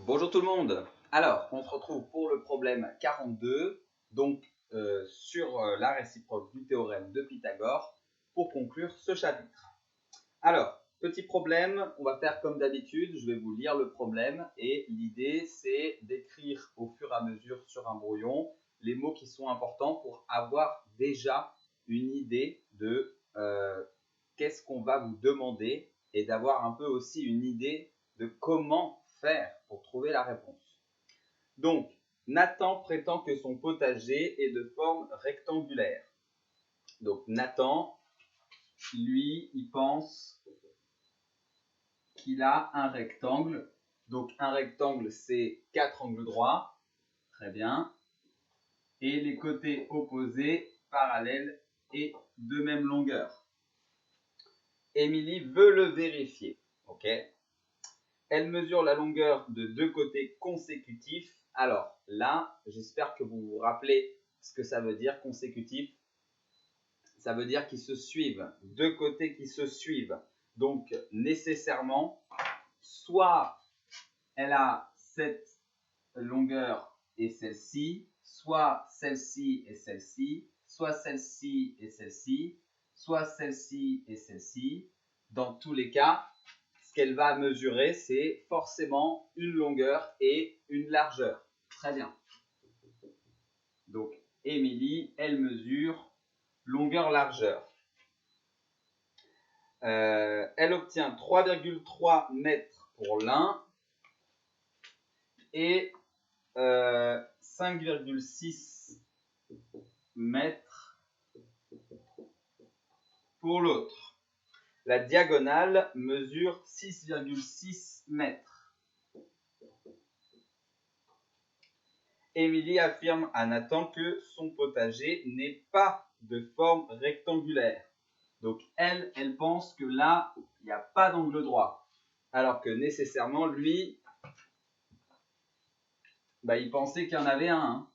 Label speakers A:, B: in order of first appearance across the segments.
A: Bonjour tout le monde. Alors, on se retrouve pour le problème 42, donc sur la réciproque du théorème de Pythagore, pour conclure ce chapitre. Alors, petit problème, on va faire comme d'habitude, je vais vous lire le problème et l'idée c'est d'écrire au fur et à mesure sur un brouillon les mots qui sont importants pour avoir déjà une idée de qu'est-ce qu'on va vous demander et d'avoir un peu aussi une idée de comment faire pour trouver la réponse. Donc, Nathan prétend que son potager est de forme rectangulaire. Donc, Nathan, lui, il pense qu'il a un rectangle. Donc, un rectangle, c'est 4 angles droits. Très bien. Et les côtés opposés, parallèles et de même longueur. Émilie veut le vérifier. Ok. Elle mesure la longueur de deux côtés consécutifs. Alors là, j'espère que vous vous rappelez ce que ça veut dire consécutif. Ça veut dire qu'ils se suivent, deux côtés qui se suivent. Donc nécessairement, soit elle a cette longueur et celle-ci, soit celle-ci et celle-ci, soit celle-ci et celle-ci, soit celle-ci et celle-ci. Dans tous les cas, ce qu'elle va mesurer, c'est forcément une longueur et une largeur. Très bien. Donc, Émilie, elle mesure longueur-largeur. Elle obtient 3,3 mètres pour l'un et 5,6 mètres pour l'autre. La diagonale mesure 6,6 mètres. Émilie affirme à Nathan que son potager n'est pas de forme rectangulaire. Donc elle pense que là, il n'y a pas d'angle droit. Alors que nécessairement, lui, il pensait qu'il y en avait un. Hein,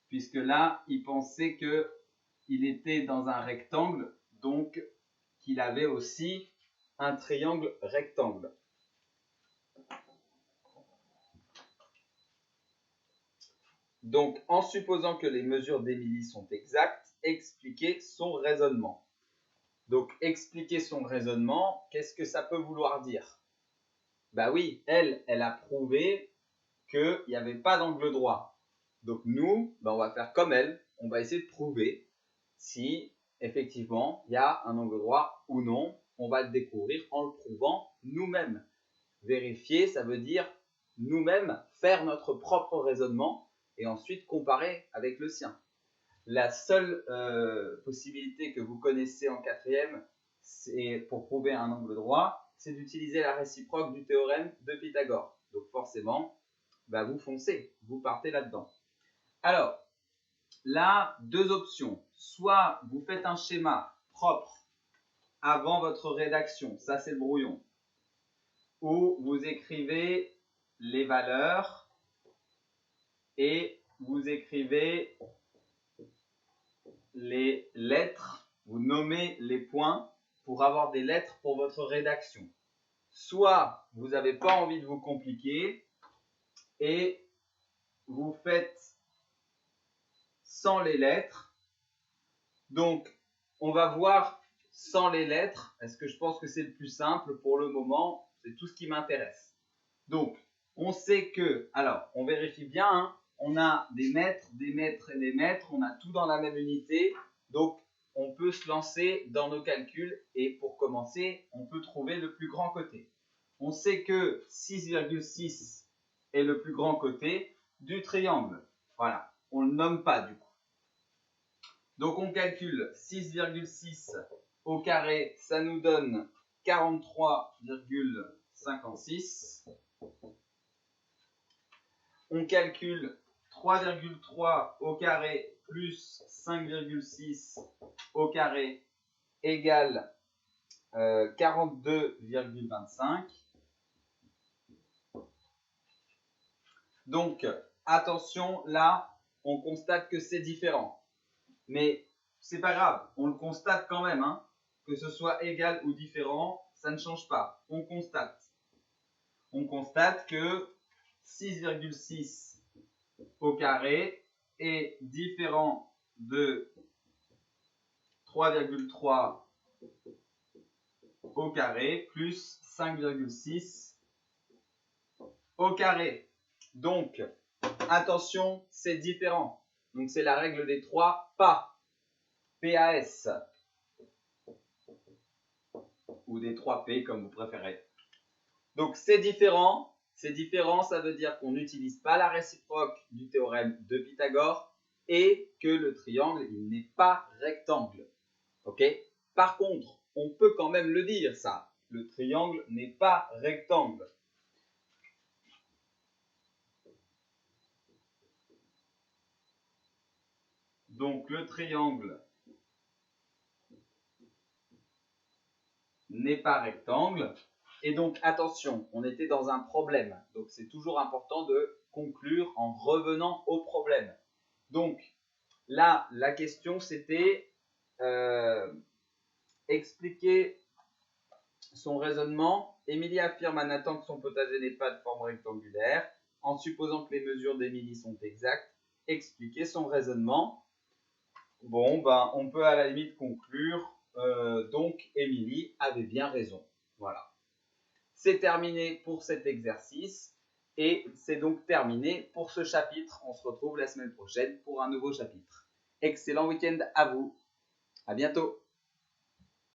A: puisque là, il pensait qu'il était dans un rectangle, donc qu'il avait aussi un triangle rectangle. Donc, en supposant que les mesures d'Émilie sont exactes, expliquez son raisonnement. Donc, expliquer son raisonnement, qu'est-ce que ça peut vouloir dire? Oui, elle a prouvé qu'il n'y avait pas d'angle droit. Donc, nous, on va faire comme elle, on va essayer de prouver si, effectivement, il y a un angle droit ou non. On va le découvrir en le prouvant nous-mêmes. Vérifier, ça veut dire nous-mêmes faire notre propre raisonnement et ensuite comparer avec le sien. La seule possibilité que vous connaissez en quatrième, c'est pour prouver un angle droit, c'est d'utiliser la réciproque du théorème de Pythagore. Donc forcément, vous foncez, vous partez là-dedans. Alors, là, deux options. Soit vous faites un schéma propre avant votre rédaction, ça c'est le brouillon, où vous écrivez les valeurs et vous écrivez les lettres, vous nommez les points pour avoir des lettres pour votre rédaction. Soit vous n'avez pas envie de vous compliquer et vous faites sans les lettres. Donc, on va voir sans les lettres, parce que je pense que c'est le plus simple pour le moment, c'est tout ce qui m'intéresse. Donc, on sait que, alors, on vérifie bien, hein, on a des mètres et des mètres, on a tout dans la même unité, donc on peut se lancer dans nos calculs et pour commencer, on peut trouver le plus grand côté. On sait que 6,6 est le plus grand côté du triangle. Voilà, on ne le nomme pas du coup. Donc on calcule 6,6 au carré, ça nous donne 43,56. On calcule 3,3 au carré plus 5,6 au carré égale 42,25. Donc attention, là on constate que c'est différent. Mais c'est pas grave, on le constate quand même, hein, que ce soit égal ou différent, ça ne change pas. On constate que 6,6 au carré est différent de 3,3 au carré plus 5,6 au carré. Donc, attention, c'est différent. Donc, c'est la règle des 3 pas. PAS. Ou des 3 P, comme vous préférez. Donc, c'est différent. C'est différent, ça veut dire qu'on n'utilise pas la réciproque du théorème de Pythagore et que le triangle, il n'est pas rectangle. Ok? Par contre, on peut quand même le dire, ça. Le triangle n'est pas rectangle. Donc, le triangle n'est pas rectangle. Et donc, attention, on était dans un problème. Donc, c'est toujours important de conclure en revenant au problème. Donc, là, la question, c'était expliquer son raisonnement. Émilie affirme à Nathan que son potager n'est pas de forme rectangulaire. En supposant que les mesures d'Émilie sont exactes, expliquer son raisonnement. Bon, ben, on peut à la limite conclure. Donc, Émilie avait bien raison. Voilà. C'est terminé pour cet exercice et c'est donc terminé pour ce chapitre. On se retrouve la semaine prochaine pour un nouveau chapitre. Excellent week-end à vous. À bientôt.